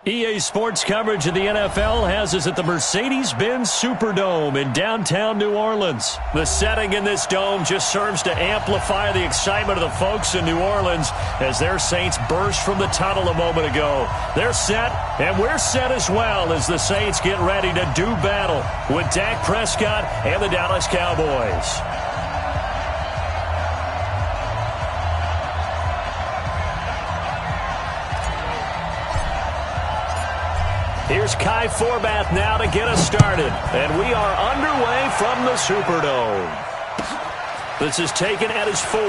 EA Sports coverage of the NFL has us at the Mercedes-Benz Superdome in downtown New Orleans. The setting in this dome just serves to amplify the excitement of the folks in New Orleans as their Saints burst from the tunnel a moment ago. They're set, and we're set as well as the Saints get ready to do battle with Dak Prescott and the Dallas Cowboys. Here's Kai Forbath now to get us started. And we are underway from the Superdome. This is taken at his 4.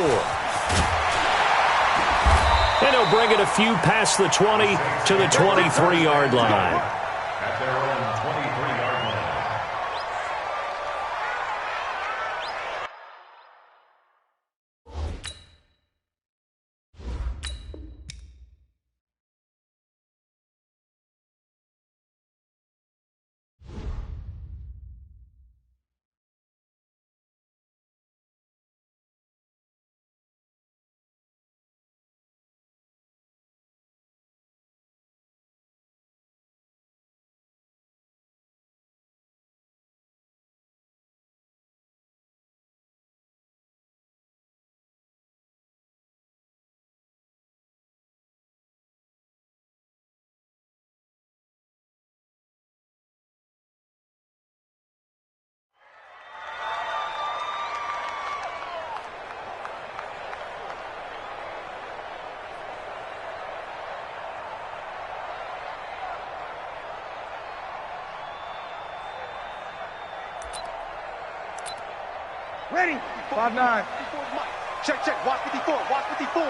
And he'll bring it a few past the 20 to the 23-yard line. At their own 23-yard line. Ready. 5-9. Check. Watch 54. Watch 54. I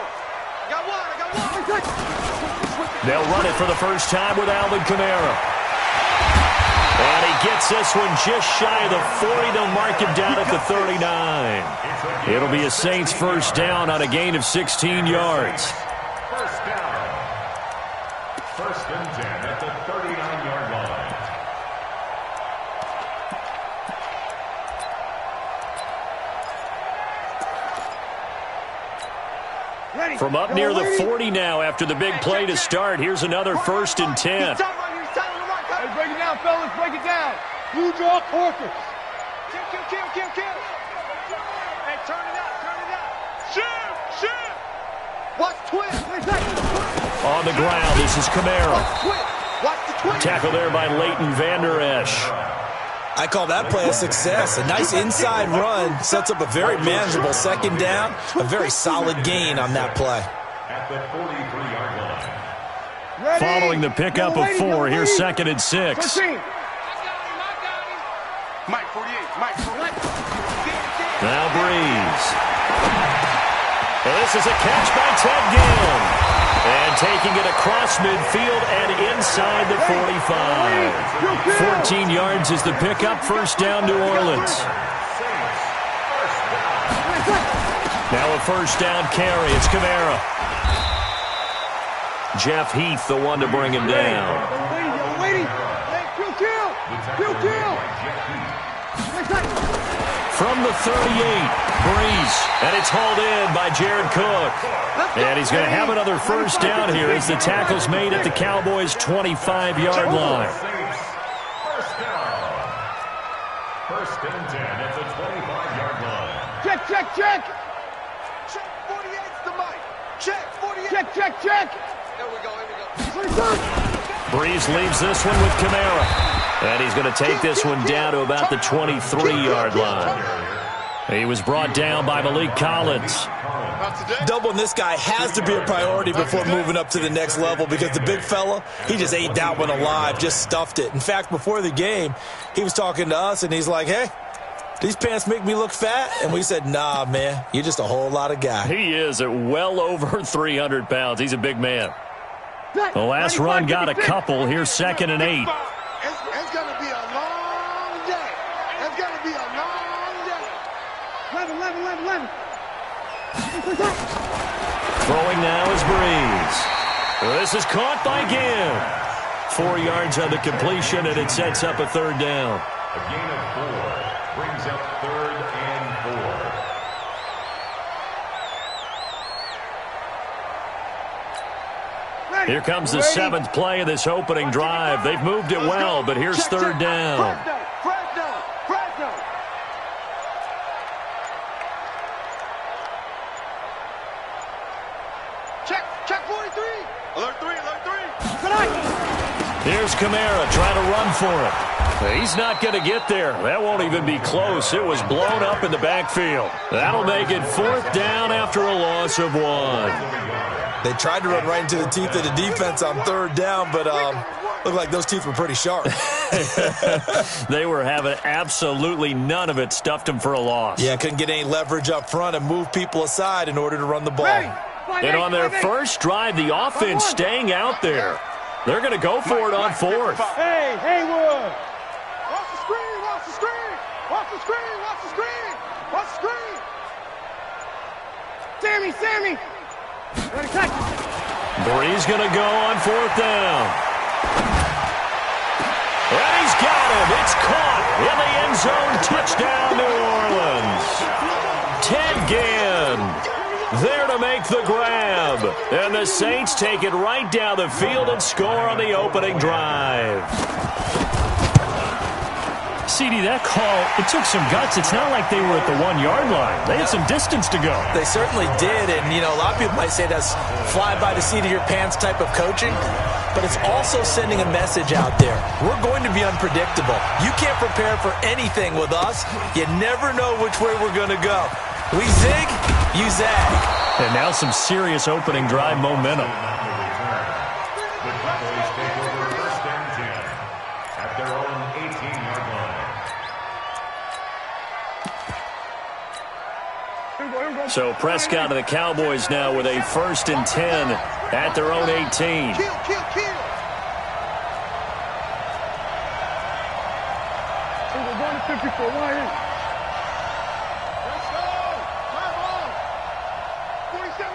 got one. They'll run it for the first time with Alvin Kamara. And he gets this one just shy of the 40. They'll mark him down at the 39. It'll be a Saints first down on a gain of 16 yards. First down. First and 10 at the 39-yard line. From up near the 40 now after the big play to start. Here's another first and 10. Hey, break it down, fellas. Break it down. Blue draw, Corpus. Kill. Hey, turn it out. Shoot. Watch twist. On the ground, this is Kamara. Watch the twist. Tackle there by Leighton Vander Esch. I call that play a success. A nice inside run sets up a very manageable second down. A very solid gain on that play. At the 43-yard line. Ready. Following the pickup of 4, here's second and 6. Mike 48. Now Breeze. And this is a catch by Ted Ginn. And taking it across midfield and inside the 45. 14 yards is the pickup. First down, New Orleans. Now a first down carry. It's Kamara. Jeff Heath, the one to bring him down. Waiting. Kill. From the 38, Breeze. And it's hauled in by Jared Cook. And he's going to have another first down here as the tackle's made at the Cowboys' 25-yard line. First down. First and 10 at the 25-yard line. Check. Check 48's the mic. Check 48. Check. There we go. Breeze leaves this one with Kamara. And he's going to take this one down to about the 23-yard line. He was brought down by Malik Collins. Doubling this guy has to be a priority before moving up to the next level because the big fella, he just ate that one alive, just stuffed it. In fact, before the game, he was talking to us, and he's like, hey, these pants make me look fat? And we said, nah, man, you're just a whole lot of guy. He is at well over 300 pounds. He's a big man. The last run got a couple. Here's second and 8. It's going to be a long day. It's going to be a long day. 11. Throwing now is Breeze. This is caught by Ginn. 4 yards on the completion, and it sets up a third down. A gain of 4 brings up third and 4. Here comes the seventh play of this opening drive. They've moved it well, but here's third down. Fresno. Check 43. Alert 3. Here's Kamara trying to run for it. He's not going to get there. That won't even be close. It was blown up in the backfield. That'll make it fourth down after a loss of 1. They tried to run right into the teeth of the defense on third down, but looked like those teeth were pretty sharp. They were having absolutely none of it. Stuffed them for a loss. Yeah, couldn't get any leverage up front and move people aside in order to run the ball. And on their first drive, the offense staying out there. They're going to go for it on fourth. Hey, Haywood. Watch the screen. Sammy. Ready, catch it. Bree's going to go on fourth down. And he's got him. It's caught in the end zone. Touchdown, New Orleans. Ted Ginn there to make the grab. And the Saints take it right down the field and score on the opening drive. CD, that call, it took some guts. It's not like they were at the 1 yard line. They had some distance to go. They certainly did, and, a lot of people might say that's fly by the seat of your pants type of coaching, but it's also sending a message out there. We're going to be unpredictable. You can't prepare for anything with us. You never know which way we're going to go. We zig, you zag. And now some serious opening drive momentum. The Cowboys take over first and 10 at their own 18-yard line. So Prescott and the Cowboys now with a first and 10 at their own 18. Kill. We're going to 54. Let's go. Drive on. 27,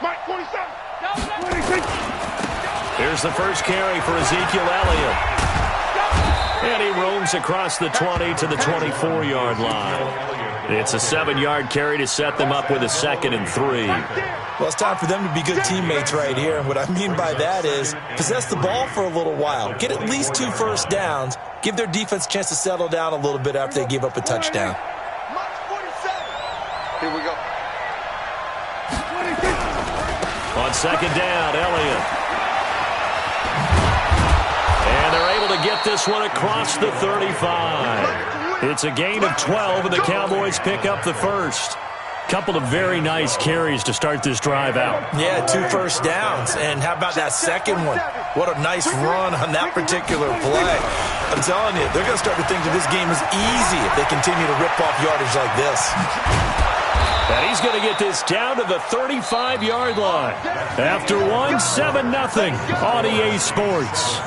Mike. 27. Here's the first carry for Ezekiel Elliott. And he roams across the 20 to the 24-yard line. It's a 7-yard carry to set them up with a 2nd and 3. Well, it's time for them to be good teammates right here. And what I mean by that is possess the ball for a little while. Get at least 2 first downs. Give their defense a chance to settle down a little bit after they give up a touchdown. Here we go. On second down, Elliott. And they're able to get this one across the 35. It's a gain of 12, and the Cowboys pick up the first. Couple of very nice carries to start this drive out. Yeah, 2 first downs. And how about that second one? What a nice run on that particular play. I'm telling you, they're going to start to think that this game is easy if they continue to rip off yardage like this. And he's going to get this down to the 35-yard line. After 7-0 on EA Sports.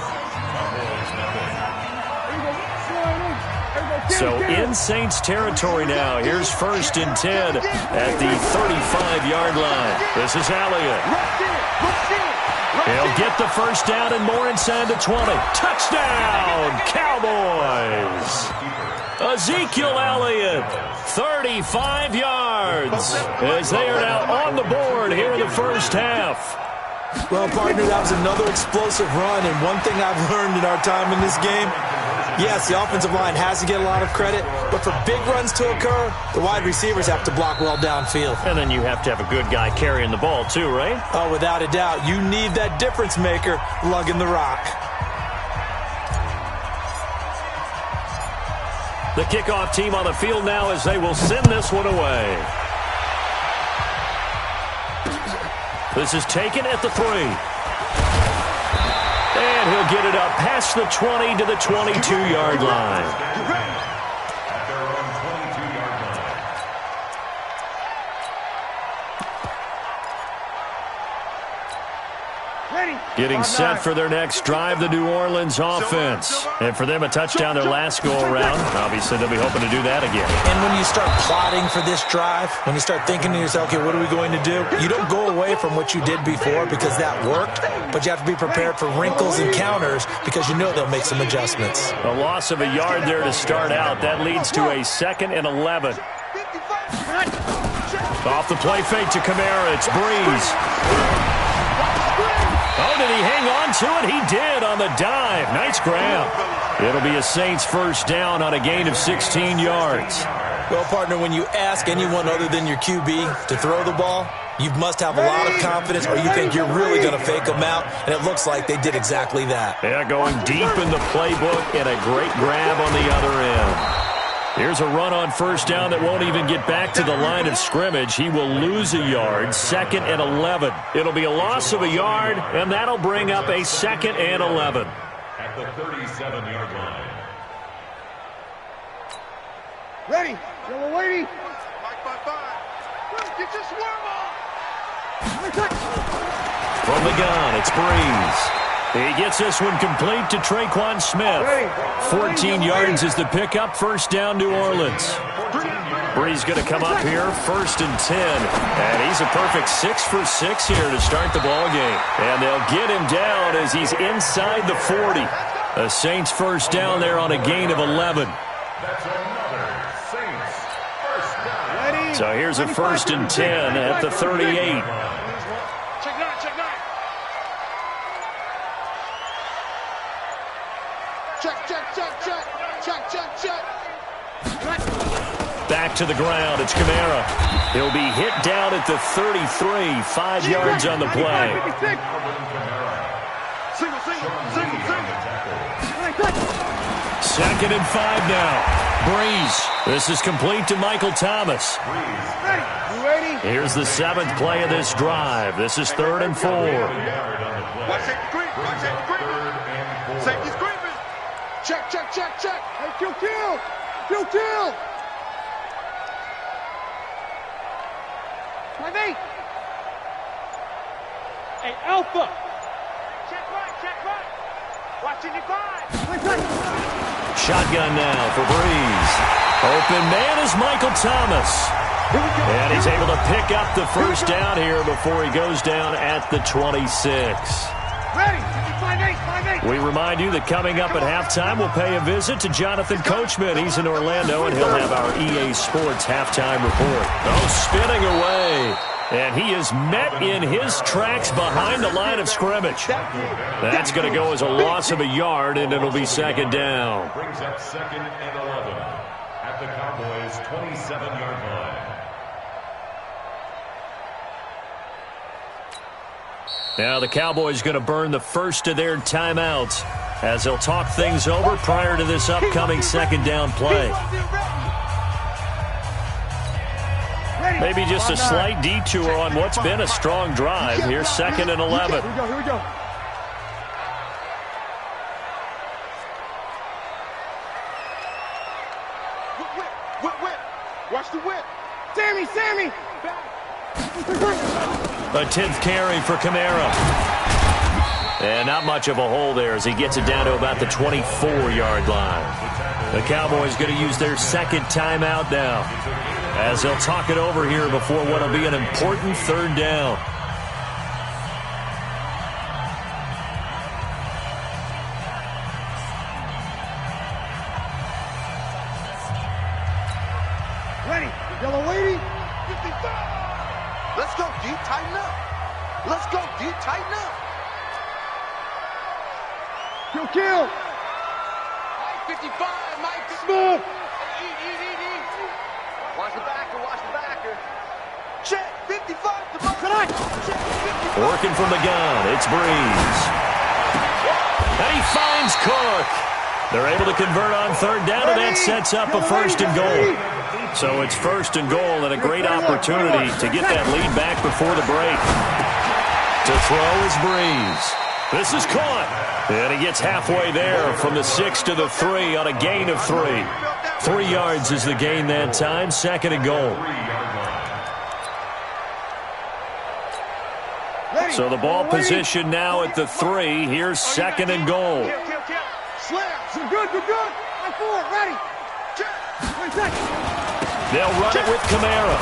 So in Saints territory now. Here's first and 10 at the 35-yard line. This is Elliott. He'll get the first down and more inside the 20. Touchdown, Cowboys. Ezekiel Elliott, 35 yards, as they are now on the board here in the first half. Well, partner, that was another explosive run, and one thing I've learned in our time in this game, yes, the offensive line has to get a lot of credit, but for big runs to occur, the wide receivers have to block well downfield. And then you have to have a good guy carrying the ball too, right? Oh, without a doubt. You need that difference maker lugging the rock. The kickoff team on the field now as they will send this one away. This is taken at the 3. And he'll get it up past the 20 to the 22-yard line. At their own 22-yard line. Getting set for their next drive, the New Orleans offense. And for them, a touchdown their last go-around. Obviously, they'll be hoping to do that again. And when you start plotting for this drive, when you start thinking to yourself, okay, what are we going to do? You don't go away from what you did before because that worked, but you have to be prepared for wrinkles and counters because you know they'll make some adjustments. A loss of a yard there to start out. That leads to a 2nd and 11. Off the play fake to Kamara. It's Breeze. Oh, did he hang on to it? He did on the dive. Nice grab. It'll be a Saints first down on a gain of 16 yards. Well, partner, when you ask anyone other than your QB to throw the ball, you must have a lot of confidence or you think you're really going to fake them out, and it looks like they did exactly that. Yeah, going deep in the playbook and a great grab on the other end. Here's a run on first down that won't even get back to the line of scrimmage. He will lose a yard, 2nd and 11. It'll be a loss of a yard, and that'll bring up a 2nd and 11. At the 37-yard line. Ready. Yellow lady. Get your swarm on. From the gun, it's Breeze. He gets this one complete to Traquan Smith. 14 yards is the pickup, first down New Orleans. Breeze going to come up here, 1st and 10. And he's a perfect 6 for 6 here to start the ball game. And they'll get him down as he's inside the 40. The Saints first down there on a gain of 11. That's another Saints first down. So here's a 1st and 10 at the 38. Check 9, check 9. Check. Back to the ground, it's Kamara. He'll be hit down at the 33, 5 yards on the play. Single. 2nd and 5 now. Breeze. This is complete to Michael Thomas. Ready. You ready? Here's the 7th play of this drive. This is 3rd and 4. Watch safety creep. Safety's creeping. Check. Hey, kill. My mate. Hey, Alpha. Check right. Watching you five. Shotgun now for Breeze. Open man is Michael Thomas. And he's able to pick up the first down here before he goes down at the 26. Ready. 5-8. We remind you that coming up at halftime, we'll pay a visit to Jonathan Coachman. He's in Orlando, and he'll have our EA Sports halftime report. Oh, spinning away. And he is met in his tracks behind the line of scrimmage. That's going to go as a loss of a yard, and it'll be 2nd down. Brings up 2nd and 11 at the Cowboys' 27-yard line. Now the Cowboys going to burn the first of their timeouts as they'll talk things over prior to this upcoming 2nd down play. Maybe just a slight detour on what's been a strong drive. Here's 2nd and 11. Here we go. Whip. Watch the whip. Sammy. A 10th carry for Kamara. And not much of a hole there as he gets it down to about the 24-yard line. The Cowboys going to use their 2nd timeout now as they'll talk it over here before what will be an important 3rd down. Ready. Yellow lady. 55. Let's go deep, tighten up. Kill. 55, Mike. Smooth. Eat. Watch the backer. Check, 55. Correct. Check, 55. Working from the gun, it's Breeze. And he finds Cook. They're able to convert on 3rd down, and that sets up a 1st and goal. So it's 1st and goal and a great opportunity to get that lead back before the break. To throw is Breeze. This is caught. And he gets halfway there from the 6 to the 3 on a gain of 3. 3 yards is the gain that time, 2nd and goal. So the ball position now at the 3. Here's 2nd and goal. Slam. Good. I'm forward. Ready. They'll run it with Kamara.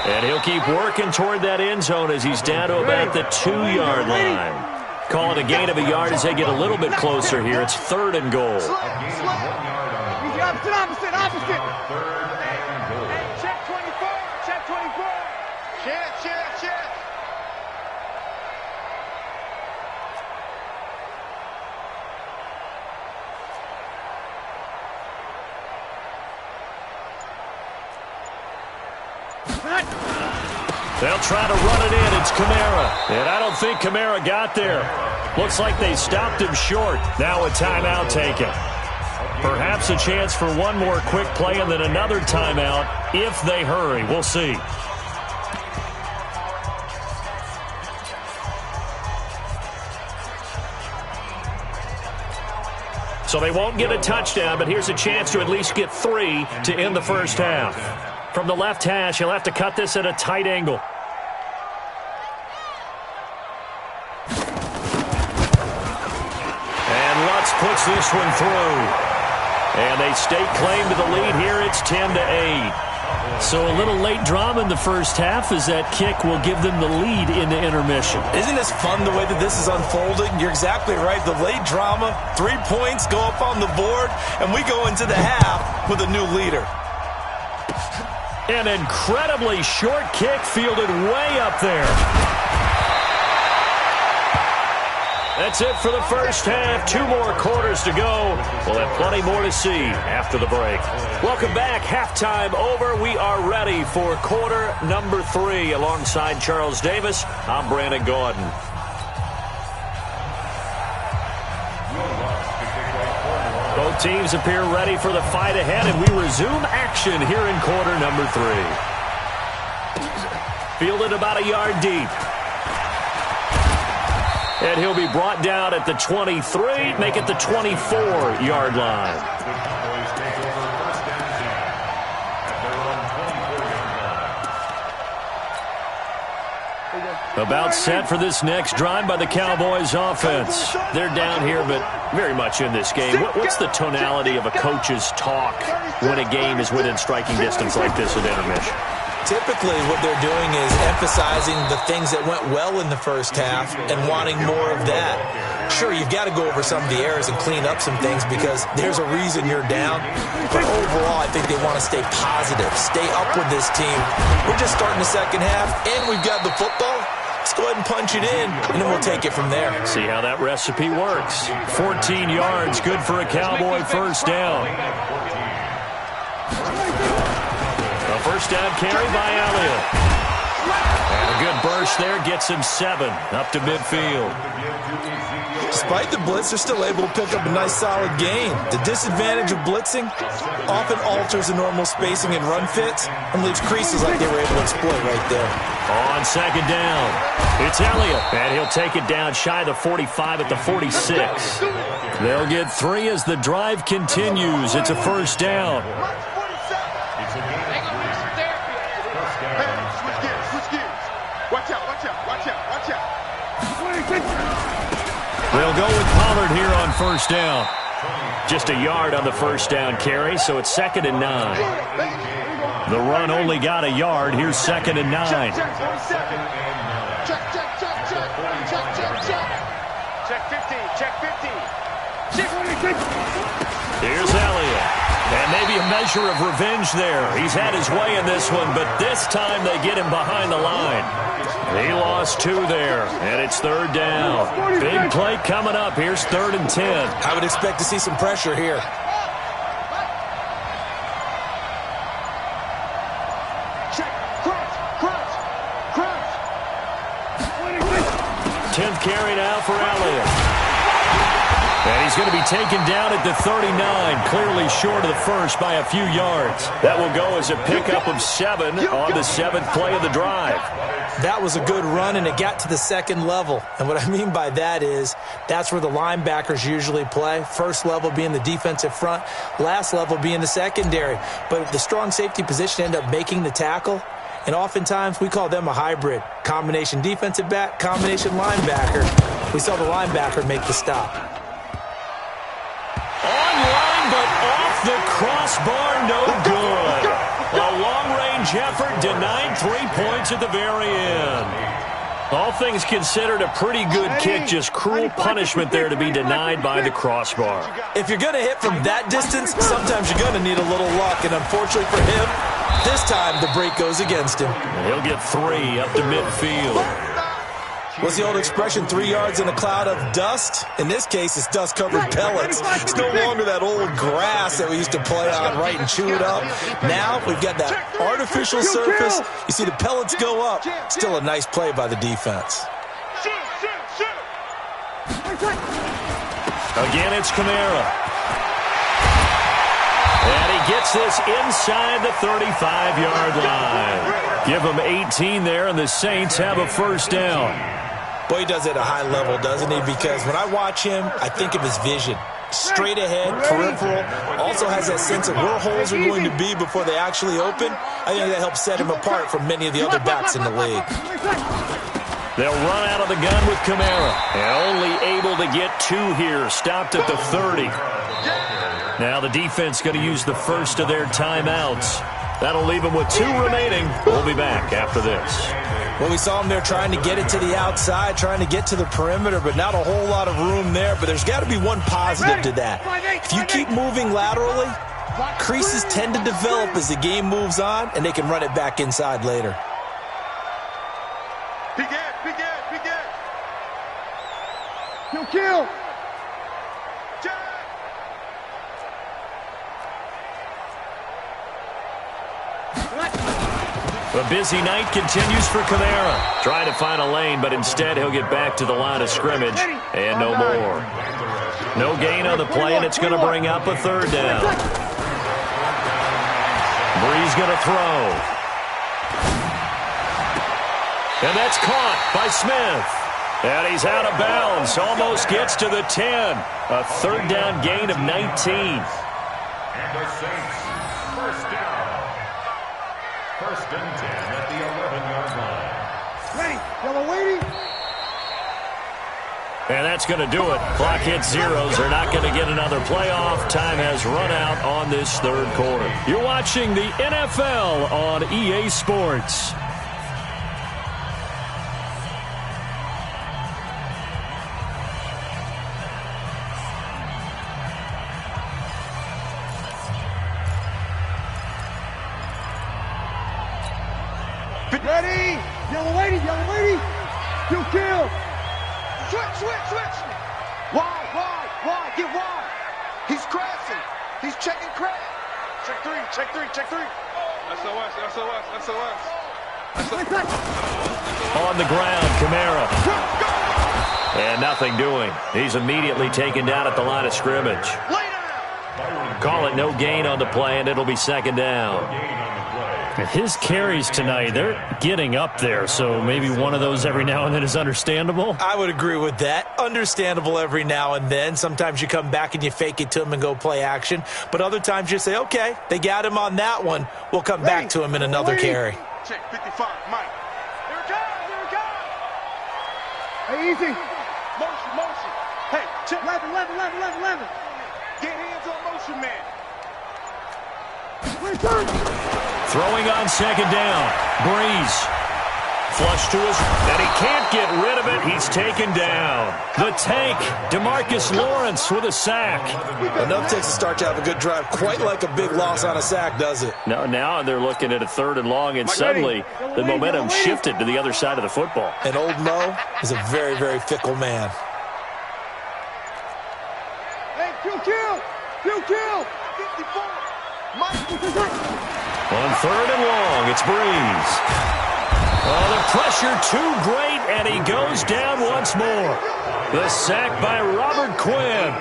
And he'll keep working toward that end zone as he's down to about the 2-yard line. Call it a gain of a yard as they get a little bit closer here. It's 3rd and goal. Opposite. Check 24. Check. They'll try to run it in. It's Kamara. And I don't think Kamara got there. Looks like they stopped him short. Now a timeout taken. Perhaps a chance for one more quick play and then another timeout if they hurry. We'll see. So they won't get a touchdown, but here's a chance to at least get 3 to end the first half. From the left hash, he'll have to cut this at a tight angle. And Lutz puts this one through. And they stake claim to the lead here. It's 10-8. So a little late drama in the first half as that kick will give them the lead into intermission. Isn't this fun the way that this is unfolding? You're exactly right. The late drama, 3 points go up on the board, and we go into the half with a new leader. An incredibly short kick fielded way up there. That's it for the first half. 2 more quarters to go. We'll have plenty more to see after the break. Welcome back. Halftime over. We are ready for quarter number 3. Alongside Charles Davis, I'm Brandon Gordon. Both teams appear ready for the fight ahead, and we resume action here in quarter number 3. Fielded about a yard deep. And he'll be brought down at the 23, make it the 24-yard line. About set for this next drive by the Cowboys offense. They're down here, but very much in this game. What's the tonality of a coach's talk when a game is within striking distance like this at intermission? Typically, what they're doing is emphasizing the things that went well in the first half and wanting more of that. Sure, you've got to go over some of the errors and clean up some things because there's a reason you're down. But overall, I think they want to stay positive, stay up with this team. We're just starting the second half, and we've got the football. Let's go ahead and punch it in, and then we'll take it from there. See how that recipe works. 14 yards, good for a Cowboy first down. A first down carry by Elliott. And a good burst there gets him 7 up to midfield. Despite the blitz, they're still able to pick up a nice solid gain. The disadvantage of blitzing often alters the normal spacing and run fits and leaves creases like they were able to exploit right there. On second down, it's Elliott. And he'll take it down shy of the 45 at the 46. They'll get 3 as the drive continues. It's a first down. They'll go with Pollard here on first down. Just a yard on the first down carry, so it's 2nd and 9. The run only got a yard. Here's 2nd and 9. Check 50. Here's Elliott. And maybe a measure of revenge there. He's had his way in this one, but this time they get him behind the line. He lost 2 there, and it's 3rd down. Big play coming up. Here's 3rd and 10. I would expect to see some pressure here. Check. Crunch. 10th carry now for Elliott. And he's going to be taken down at the 39, clearly short of the first by a few yards. That will go as a pickup of 7 on the 7th play of the drive. That was a good run, and it got to the 2nd level. And what I mean by that is that's where the linebackers usually play. First level being the defensive front, last level being the secondary. But the strong safety position ended up making the tackle. And oftentimes we call them a hybrid. Combination defensive back, combination linebacker. We saw the linebacker make the stop. Online, but off the crossbar, no good. A long-range effort denied 3 points at the very end. All things considered, a pretty good kick, just cruel punishment there to be denied by the crossbar. If you're going to hit from that distance, sometimes you're going to need a little luck. And unfortunately for him, this time the break goes against him. And he'll get 3 up to midfield. What's the old expression, 3 yards in a cloud of dust? In this case, it's dust-covered pellets. It's no longer that old grass that we used to play on, right, and chew it up. Now we've got that artificial surface. You see the pellets go up. Still a nice play by the defense. Again, it's Kamara. And he gets this inside the 35-yard line. Give him 18 there, and the Saints have a first down. Boy, he does it at a high level, doesn't he? Because when I watch him, I think of his vision. Straight ahead, peripheral. Also has that sense of where holes are going to be before they actually open. I think that helps set him apart from many of the other backs in the league. They'll run out of the gun with Kamara. And only able to get 2 here. Stopped at the 30. Now the defense going to use the first of their timeouts. That'll leave them with 2 remaining. We'll be back after this. Well, we saw him there trying to get it to the outside, trying to get to the perimeter, but not a whole lot of room there. But there's got to be one positive to that. If you keep moving laterally, creases tend to develop as the game moves on, and they can run it back inside later. Kill. The busy night continues for Kamara. Trying to find a lane, but instead he'll get back to the line of scrimmage. And no more. No gain on the play, and it's going to bring up a 3rd down. Bree's going to throw. And that's caught by Smith. And he's out of bounds. Almost gets to the 10. A 3rd down gain of 19. And the Saints, first down. 1st and 10 at the 11-yard line. Ready. Yellow waiting. And that's going to do it. Clock hits zeros. They're not going to get another playoff. Time has run out on this 3rd quarter. You're watching the NFL on EA Sports. Ready. Yellow waiting. You kill. Switch. Wide. Get wide. He's crashing. He's checking crash. Check three. SOS. On the ground, Kamara. And nothing doing. He's immediately taken down at the line of scrimmage. Call it no gain on the play, and it'll be 2nd down. His carries tonight, they're getting up there, so maybe one of those every now and then is understandable. I would agree with that. Understandable every now and then. Sometimes you come back and you fake it to him and go play action. But other times you say, okay, they got him on that one. We'll come back to him in another carry. Check 55, Mike. Here it comes. Hey, easy. Motion. Hey, check. 11. Get hands on motion, man. Throwing on 2nd down. Breeze. Flush to his, and he can't get rid of it. He's taken down. The tank, DeMarcus Lawrence with a sack. Enough takes to start to have a good drive. Quite like a big loss on a sack, does it? Now they're looking at a 3rd and long, and suddenly the momentum shifted to the other side of the football. And old Mo is a very, very fickle man. Hey, kill. 54. On 3rd and long, it's Breeze. Oh, the pressure too great, and he goes down once more. The sack by Robert Quinn.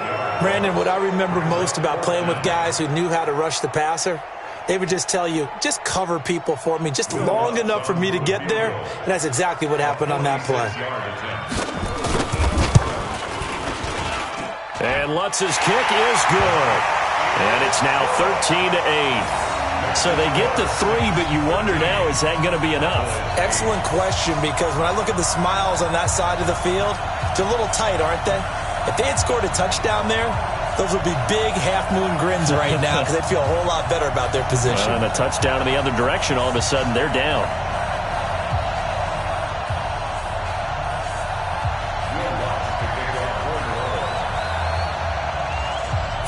Brandon, what I remember most about playing with guys who knew how to rush the passer, they would just tell you, just cover people for me, just long enough for me to get there. And that's exactly what happened on that play. And Lutz's kick is good. And it's now 13-8. So they get the 3, but you wonder now, is that going to be enough? Excellent question, because when I look at the smiles on that side of the field, they're a little tight, aren't they? If they had scored a touchdown there, those would be big half-moon grins right now because they'd feel a whole lot better about their position. And a touchdown in the other direction, all of a sudden they're down.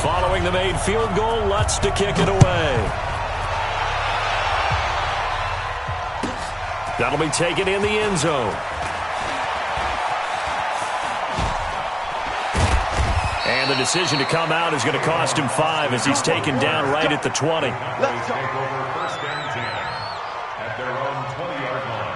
Following the made field goal, Lutz to kick it away. That'll be taken in the end zone. And the decision to come out is going to cost him 5 as he's taken down right at the 20. Let's take over 1st and 10 at their own 20-yard line.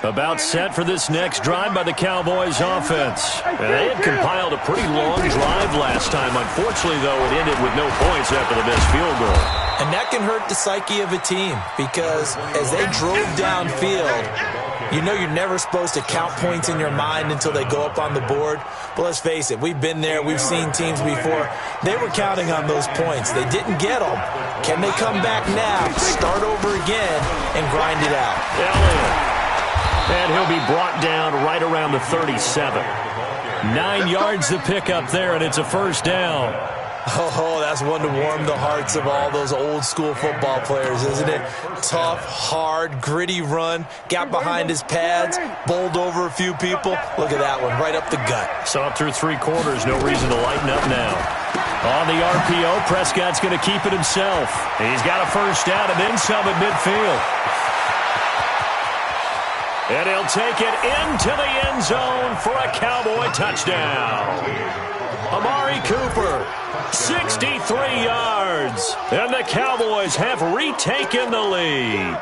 About set for this next drive by the Cowboys offense. And they had compiled a pretty long drive last time. Unfortunately, though, it ended with no points after the missed field goal. And that can hurt the psyche of a team because as they drove downfield, you know you're never supposed to count points in your mind until they go up on the board. But let's face it, we've been there. We've seen teams before. They were counting on those points. They didn't get them. Can they come back now, start over again, and grind it out? Elliott. And he'll be brought down right around the 37. 9 yards to pick up there, and it's a first down. Oh, that's one to warm the hearts of all those old-school football players, isn't it? Tough, hard, gritty run, got behind his pads, bowled over a few people. Look at that one, right up the gut. Saw it through 3 quarters, no reason to lighten up now. On the RPO, Prescott's going to keep it himself. He's got a first down and then some at midfield. And he'll take it into the end zone for a Cowboy touchdown. Amari Cooper, 63 yards. And the Cowboys have retaken the lead.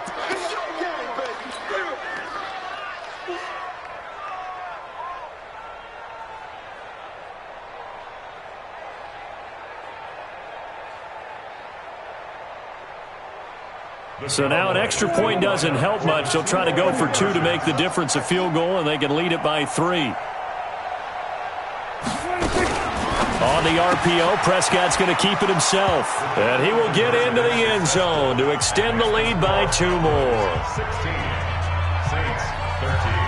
So now an extra point doesn't help much. They'll try to go for 2 to make the difference a field goal, and they can lead it by 3. On the RPO, Prescott's going to keep it himself. And he will get into the end zone to extend the lead by 2 more. 16, Saints 13.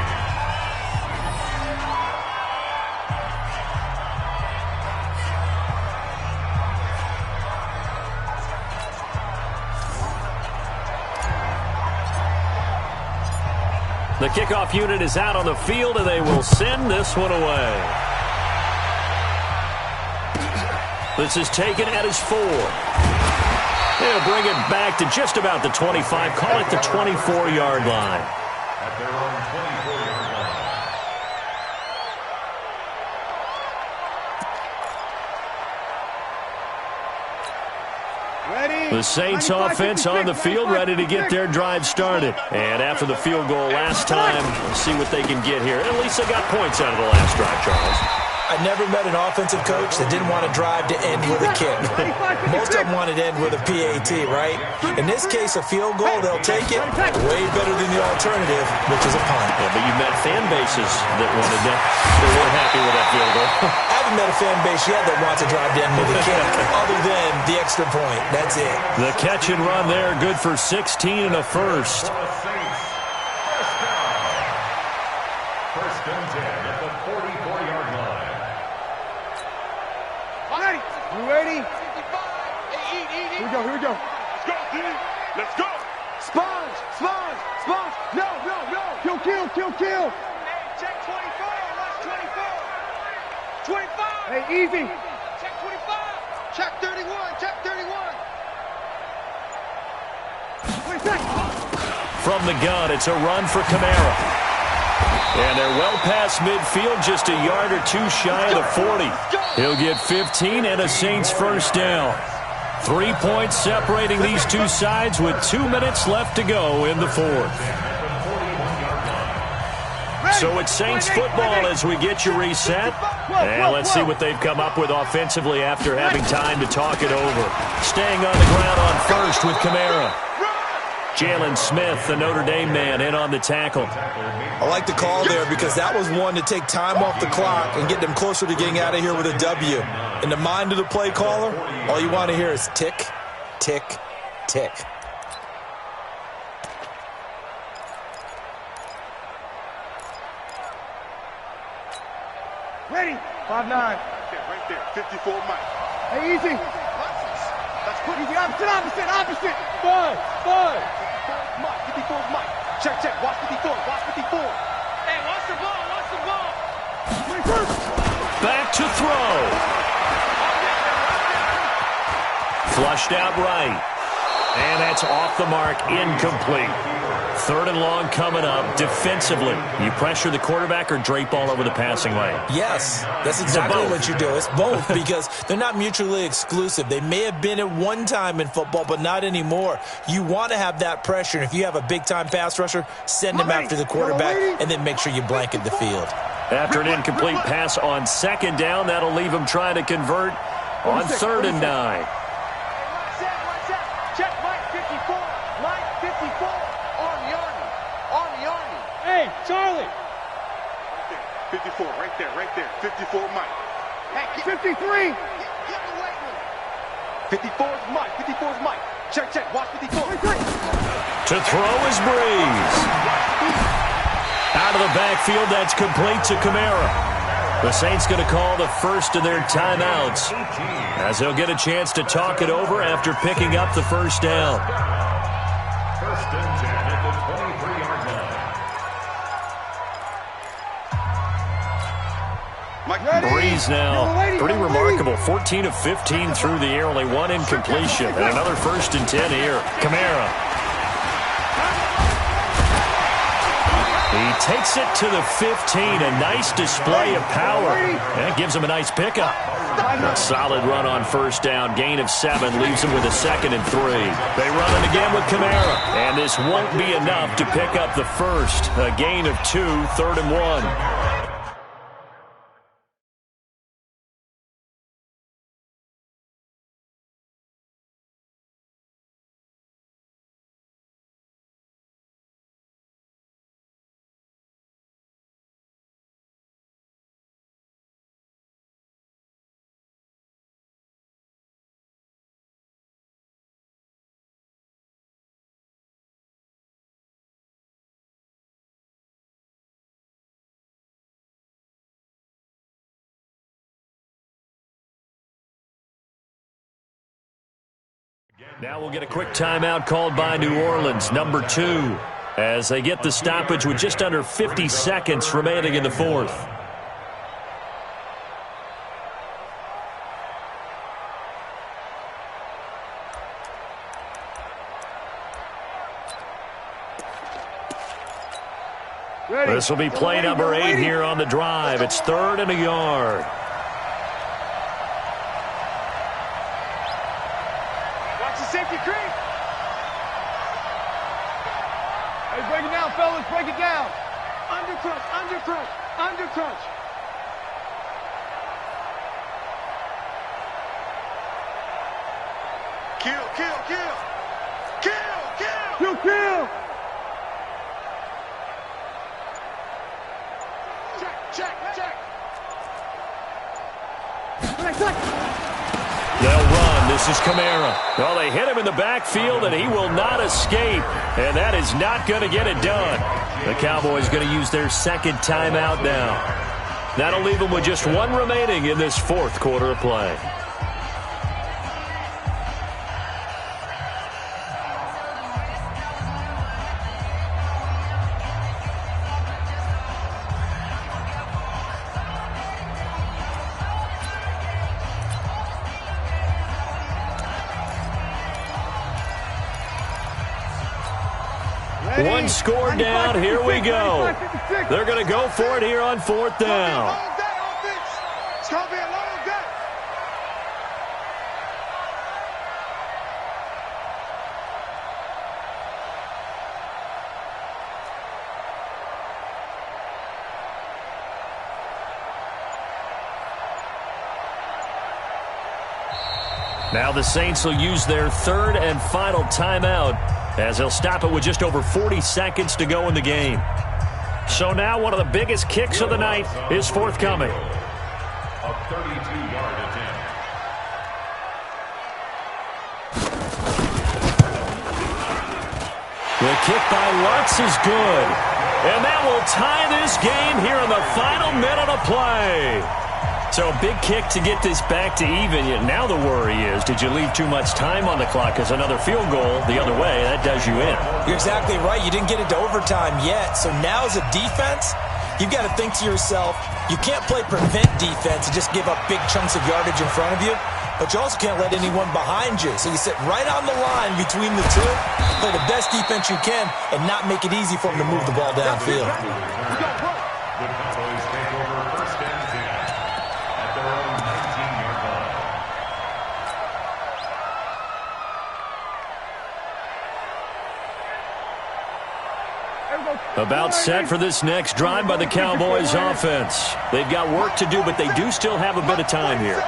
The kickoff unit is out on the field, and they will send this one away. This is taken at his 4. They'll bring it back to just about the 25. Call it the 24-yard line. At their own 24-yard line. The Saints offense on the field, ready to get their drive started. And after the field goal last time, we'll see what they can get here. At least they got points out of the last drive, Charles. I never met an offensive coach that didn't want to drive to end with a kick. Most of them wanted to end with a PAT, right? In this case, a field goal, they'll take it. Way better than the alternative, which is a punt. Yeah, but you met fan bases that wanted that. They weren't happy with that field goal. I haven't met a fan base yet that wants to drive to end with a kick, other than the extra point. That's it. The catch and run there, good for 16 and a first. For the Saints, first down. 1st and 10 at the 44-yard line. You ready? Here we go, here we go. Let's go, D. Let's go. Sponge, sponge, sponge. No, no, no. Kill, kill, kill, kill. Hey, check 24. Watch 24. 25. Hey, easy. Check 25. Check 31. Check 31. 26. From the gun, it's a run for Kamara. And they're well past midfield, just a yard or 2 shy of the 40. He'll get 15 and a Saints first down. 3 points separating these two sides with 2 minutes left to go in the 4th. So it's Saints football as we get you reset. And let's see what they've come up with offensively after having time to talk it over. Staying on the ground on first with Kamara. Jalen Smith, the Notre Dame man, in on the tackle. I like the call there because that was one to take time off the clock and get them closer to getting out of here with a W. In the mind of the play caller, all you want to hear is tick, tick, tick. Ready? 5'9". Right there. 54 Mike. Hey, easy. That's quick. Easy. Opposite. 5. 54 Mike. Check. Watch 54. Hey, watch the ball. 21st. Back to throw. Flushed out right. And that's off the mark, incomplete. Third and long coming up. Defensively, you pressure the quarterback or drape all over the passing lane? Yes, that's exactly what you do. It's both because they're not mutually exclusive. They may have been at one time in football, but not anymore. You want to have that pressure, and if you have a big-time pass rusher, send him after the quarterback and then make sure you blanket the field. After an incomplete pass on second down, that'll leave him trying to convert on 3rd and 9. Check Mike 54. Mike 54. Army. Hey, Charlie. 54, right there. 54, Mike. Hey, 53. Get away with it. 54 is Mike. 54 is Mike. Check. Watch 54. To throw is Breeze. Out of the backfield, that's complete to Kamara. The Saints going to call the first of their timeouts as they'll get a chance to talk it over after picking up the first down. 1st and 10 at the 23-yard line. Breeze now, pretty remarkable. 14 of 15 through the air, only one incompletion. And another 1st and 10 here. Kamara. He takes it to the 15. A nice display of power. That gives him a nice pickup. A solid run on 1st down. Gain of 7 leaves him with a 2nd and 3. They run it again with Kamara. And this won't be enough to pick up the first. A gain of 2, 3rd and 1. Now we'll get a quick timeout called by New Orleans, number 2, as they get the stoppage with just under 50 seconds remaining in the 4th. This will be play number 8 here on the drive. It's 3rd and a yard. Safety creep. Hey, break it down, fellas. Break it down. Under crunch. Kill. Check. They'll run. This is Kamara. Well, they hit him in the backfield, and he will not escape. And that is not going to get it done. The Cowboys going to use their 2nd timeout now. That'll leave them with just 1 remaining in this 4th quarter of play. One score down. Here we go. They're going to go for it here on 4th down. It's going to be a long day. Now the Saints will use their 3rd and final timeout as they'll stop it with just over 40 seconds to go in the game. So now one of the biggest kicks of the night is forthcoming. A 32-yard attempt. The kick by Lutz is good. And that will tie this game here in the final minute of play. So a big kick to get this back to even. Now the worry is, did you leave too much time on the clock? Because another field goal the other way, that does you in. You're exactly right. You didn't get it to overtime yet. So now as a defense, you've got to think to yourself, you can't play prevent defense and just give up big chunks of yardage in front of you. but you also can't let anyone behind you. So you sit right on the line between the two, play the best defense you can, and not make it easy for them to move the ball downfield. The Cowboys take over 1st and 10 at their own 19-yard line. About set for this next drive by the Cowboys offense. They've got work to do, but they do still have a bit of time here.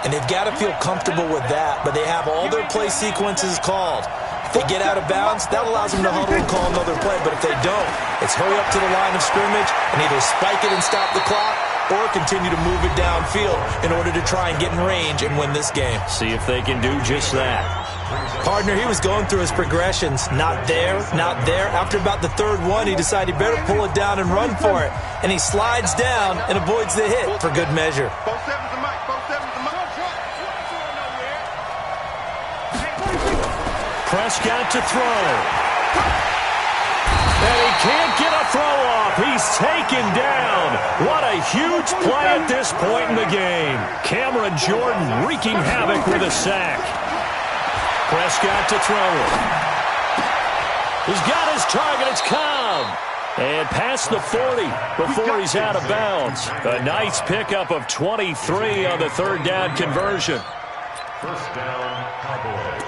And they've got to feel comfortable with that, but they have all their play sequences called. If they get out of bounds, that allows them to huddle and call another play. But if they don't, it's hurry up to the line of scrimmage and either spike it and stop the clock or continue to move it downfield in order to try and get in range and win this game. See if they can do just that. Partner, he was going through his progressions. Not there, not there. After about the third one, he decided he better pull it down and run for it. And he slides down and avoids the hit for good measure. Prescott to throw. And he can't get a throw off. He's taken down. What a huge play at this point in the game. Cameron Jordan wreaking havoc with a sack. Prescott to throw it. He's got his target. It's Cobb. And past the 40 before he's out of bounds. A nice pickup of 23 on the 3rd down conversion. 1st down, Cowboys.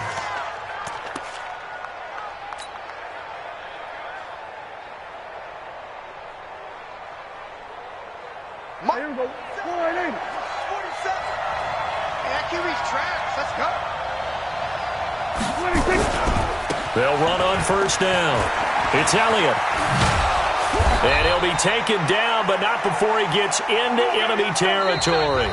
Here we go. 480. 47. And QB's traps. Let's go. 26. They'll run on 1st down. It's Elliott. And he'll be taken down, but not before he gets into enemy territory.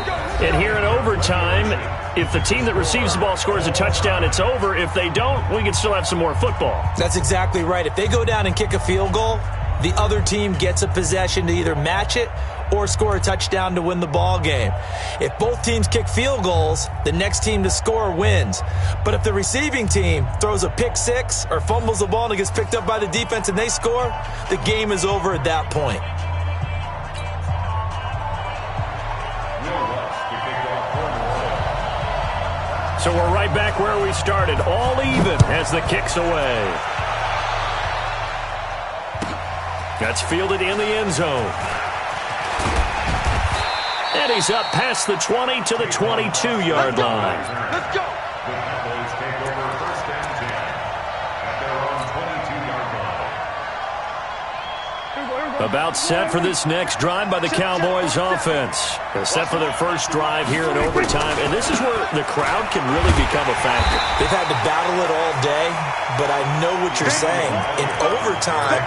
And here in overtime, if the team that receives the ball scores a touchdown, it's over. If they don't, we can still have some more football. That's exactly right. If they go down and kick a field goal, the other team gets a possession to either match it or score a touchdown to win the ball game. If both teams kick field goals, the next team to score wins. But if the receiving team throws a pick six or fumbles the ball and it gets picked up by the defense and they score, the game is over at that point. So we're right back where we started, all even as the kick's away. That's fielded in the end zone. And he's up past the 20 to the 22-yard line. Let's go. The Cowboys take over 1st and 10 at their own 22-yard line. About set for this next drive by the Cowboys offense. They're set for their first drive here in overtime, and this is where the crowd can really become a factor. They've had to battle it all day, but I know what you're saying. In overtime,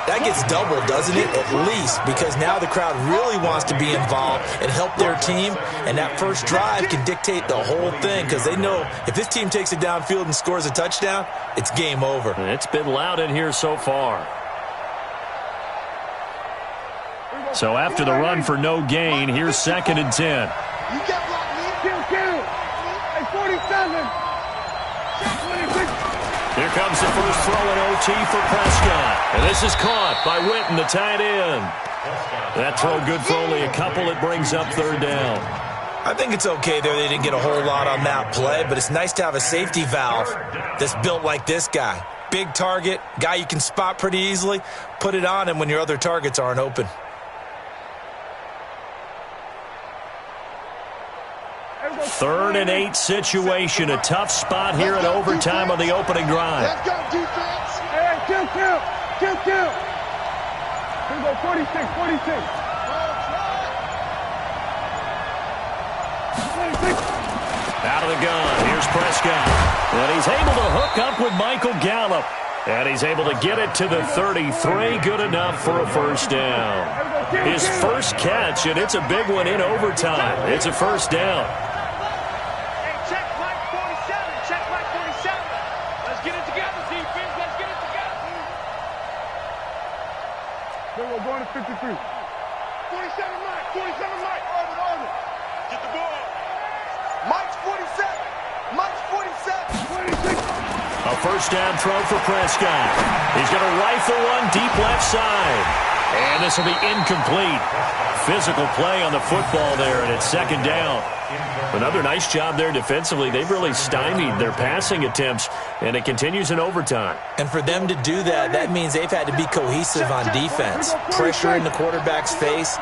that gets doubled, doesn't it? At least, because now the crowd really wants to be involved and help their team, and that first drive can dictate the whole thing because they know if this team takes it downfield and scores a touchdown, it's game over. It's been loud in here so far. So after the run for no gain, here's 2nd and 10. You got blocked, man. Kill. Hey, 47. 26. Here comes the first throw in OT for Prescott. And this is caught by Witten, the tight end. That throw good for only a couple. It brings up 3rd down. I think it's okay there. They didn't get a whole lot on that play, but it's nice to have a safety valve that's built like this guy. Big target, guy you can spot pretty easily. Put it on him when your other targets aren't open. Third and 8 situation. A tough spot here in overtime on the opening drive. Let's go, defense. Hey, kill. Here we go, 46. 26. Out of the gun. Here's Prescott. And he's able to hook up with Michael Gallup. And he's able to get it to the 33. Good enough for a first down. His first catch, and it's a big one in overtime. It's a first down. We're going to 53. 47 Mike. Order. Get the ball. Mike's 47. 26. A first down throw for Prescott. He's going to rifle one deep left side. And this will be incomplete. Physical play on the football there, and it's second down. Another nice job there defensively. They've really stymied their passing attempts, and it continues in overtime. And for them to do that, that means they've had to be cohesive on defense. Pressure in the quarterback's face,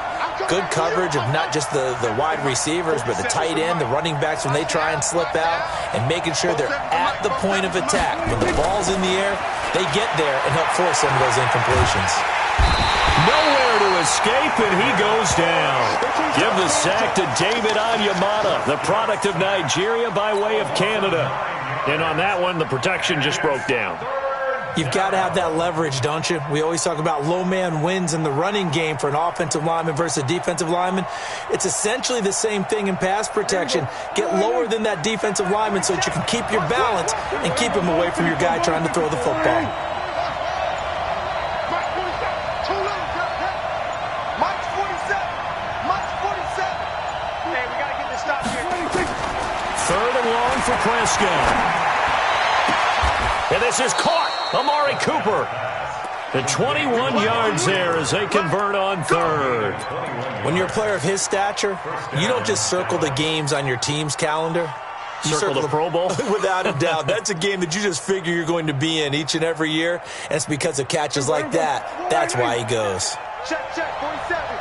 good coverage of not just the wide receivers, but the tight end, the running backs when they try and slip out, and making sure they're at the point of attack. When the ball's in the air, they get there and help force some of those incompletions. Nowhere to escape, and he goes down. Give the sack to David Onyemata, the product of Nigeria by way of Canada. And on that one, the protection just broke down. You've got to have that leverage, don't you? We always talk about low man wins in the running game for an offensive lineman versus a defensive lineman. It's essentially the same thing in pass protection. Get lower than that defensive lineman so that you can keep your balance and keep him away from your guy trying to throw the football. Third and long for Prescott. And this is caught. Amari Cooper. The 21 yards there as they convert on third. When you're a player of his stature, you don't just circle the games on your team's calendar. You circle the Pro Bowl? Without a doubt. That's a game that you just figure you're going to be in each and every year, and it's because of catches like that. That's why he goes. Check, 47.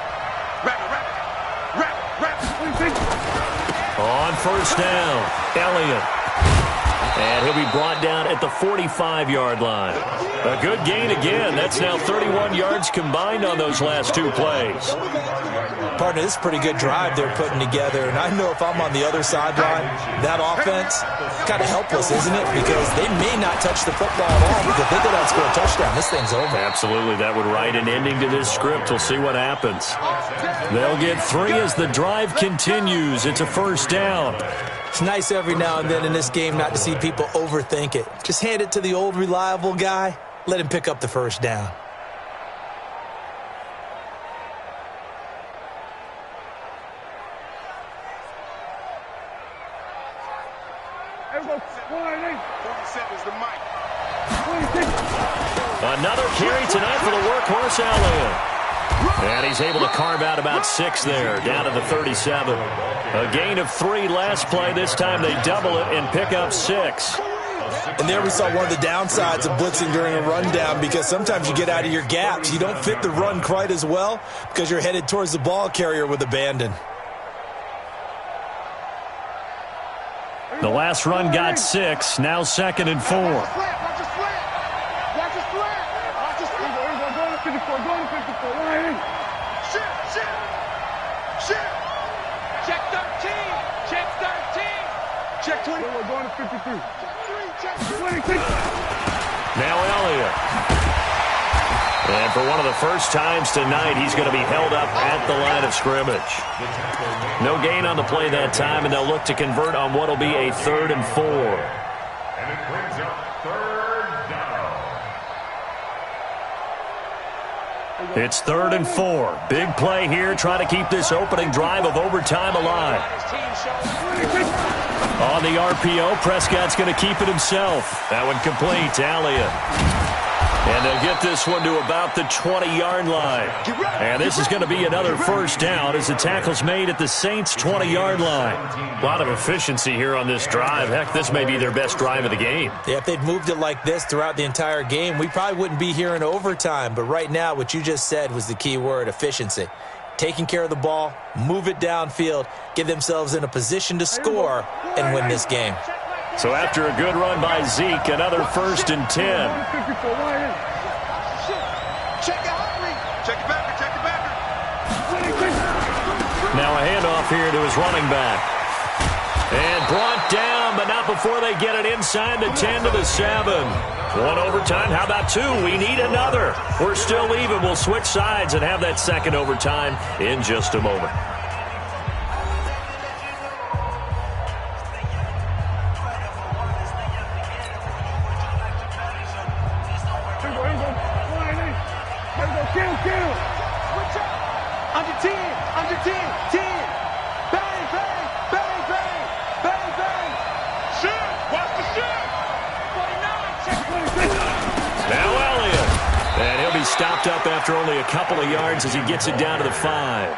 On first down, Elliott. And he'll be brought down at the 45-yard line. A good gain again. That's now 31 yards combined on those last two plays. Partner, this is a pretty good drive they're putting together. And I know if I'm on the other sideline, that offense, kind of helpless, isn't it? Because they may not touch the football at all. Because if they go down and score a touchdown, this thing's over. Absolutely. That would write an ending to this script. We'll see what happens. They'll get 3 as the drive continues. It's a first down. It's nice every now and then in this game not to see people overthink it. Just hand it to the old reliable guy. Let him pick up the first down. Another carry tonight for the workhorse Elliott. And he's able to carve out about 6 there, down to the 37. A gain of 3 last play. This time they double it and pick up 6. And there we saw one of the downsides of blitzing during a rundown, because sometimes you get out of your gaps. You don't fit the run quite as well because you're headed towards the ball carrier with abandon. The last run got 6. Now 2nd and 4. Check 20. We're going to 53. Now Elliott. And for one of the first times tonight, he's going to be held up at the line of scrimmage. No gain on the play that time, and they'll look to convert on what will be a 3rd and 4. And it brings up 3rd down. It's 3rd and 4. Big play here. Try to keep this opening drive of overtime alive. On the RPO, Prescott's going to keep it himself. That one complete to Elliott. And they'll get this one to about the 20-yard line. And this is going to be another first down as the tackle's made at the Saints' 20-yard line. A lot of efficiency here on this drive. Heck, this may be their best drive of the game. Yeah, if they'd moved it like this throughout the entire game, we probably wouldn't be here in overtime. But right now, what you just said was the key word, efficiency. Taking care of the ball, move it downfield, get themselves in a position to score and win this game. So after a good run by Zeke, another 1st and 10. Now a handoff here to his running back. And brought down, but not before they get it inside the 10 to the 7. 1 overtime. How about 2? We need another. We're still even. We'll switch sides and have that 2nd overtime in just a moment. Under 10, under 10, 10. Bang, bang, bang, bang, bang, bang. Shoot, watch the shoot. 49, check 26. Now Elliott. And he'll be stopped up after only a couple of yards as he gets it down to the 5.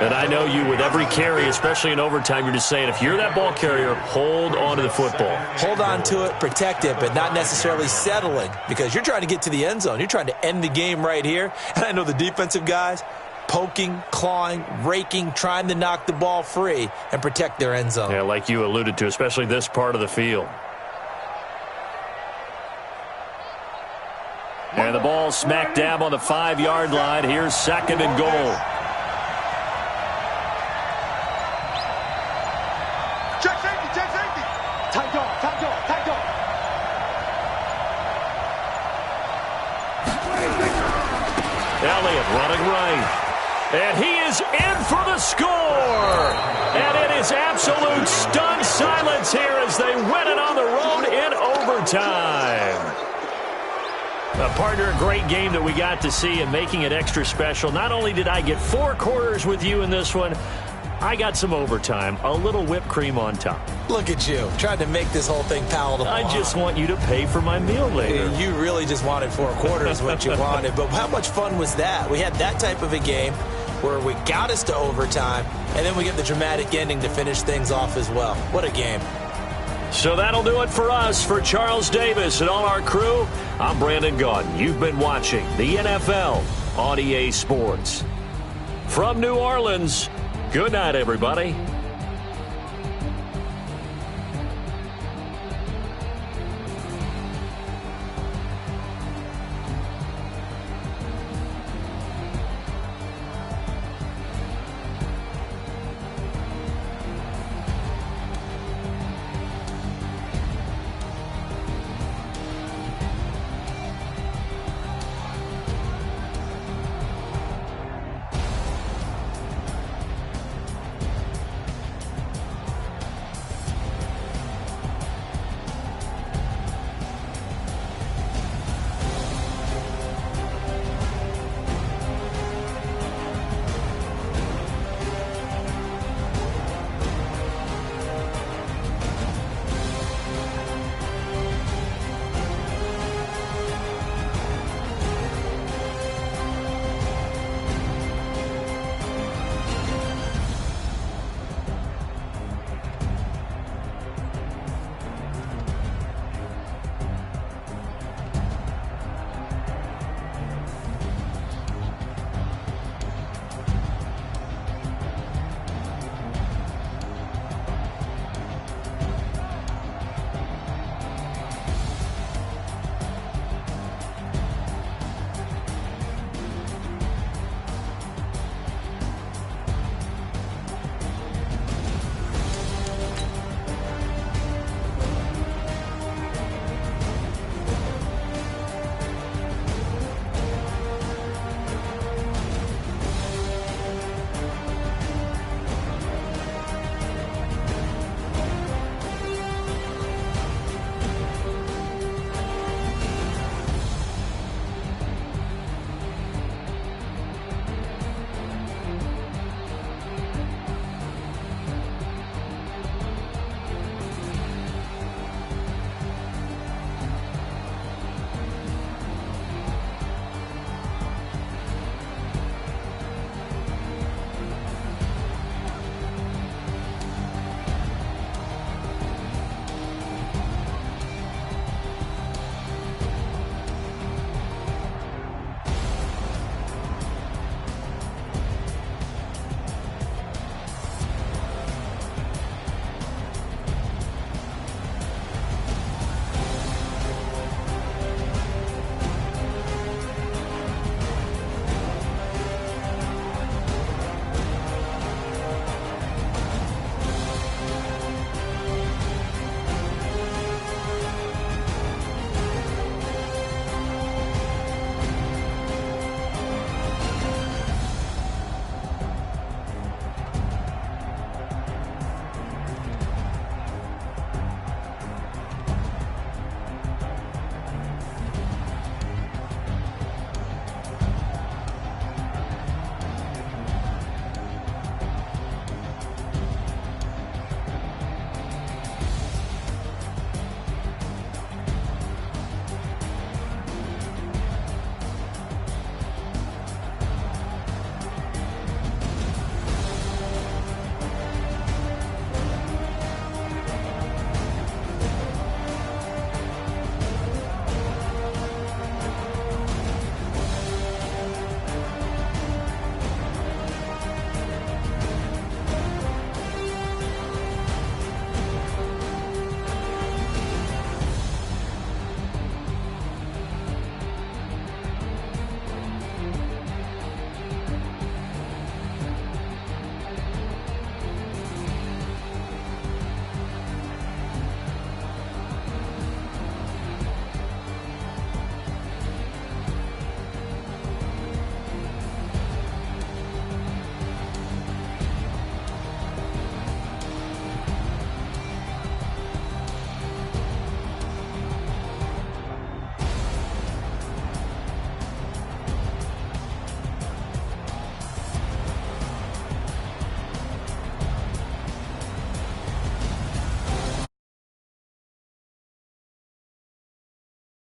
And I know you, with every carry, especially in overtime, you're just saying, if you're that ball carrier, hold on to the football. Hold on to it, protect it, but not necessarily settling, because you're trying to get to the end zone. You're trying to end the game right here. And I know the defensive guys, poking, clawing, raking, trying to knock the ball free and protect their end zone. Yeah, like you alluded to, especially this part of the field. And the ball smack dab on the 5-yard line. Here's 2nd and goal. Check safety, check safety. Tight dog, tight dog, tight dog. Elliott running right. And he is in for the score. And it is absolute stunned silence here as they win it on the road in overtime. Partner, a great game that we got to see, and making it extra special. Not only did I get 4 quarters with you in this one, I got some overtime, a little whipped cream on top. Look at you, trying to make this whole thing palatable. I just want you to pay for my meal later. You really just wanted 4 quarters, what you wanted. But how much fun was that? We had that type of a game where we got us to overtime, and then we get the dramatic ending to finish things off as well. What a game. So that'll do it for us. For Charles Davis and all our crew, I'm Brandon Gaudin. You've been watching the NFL on EA Sports. From New Orleans, good night, everybody.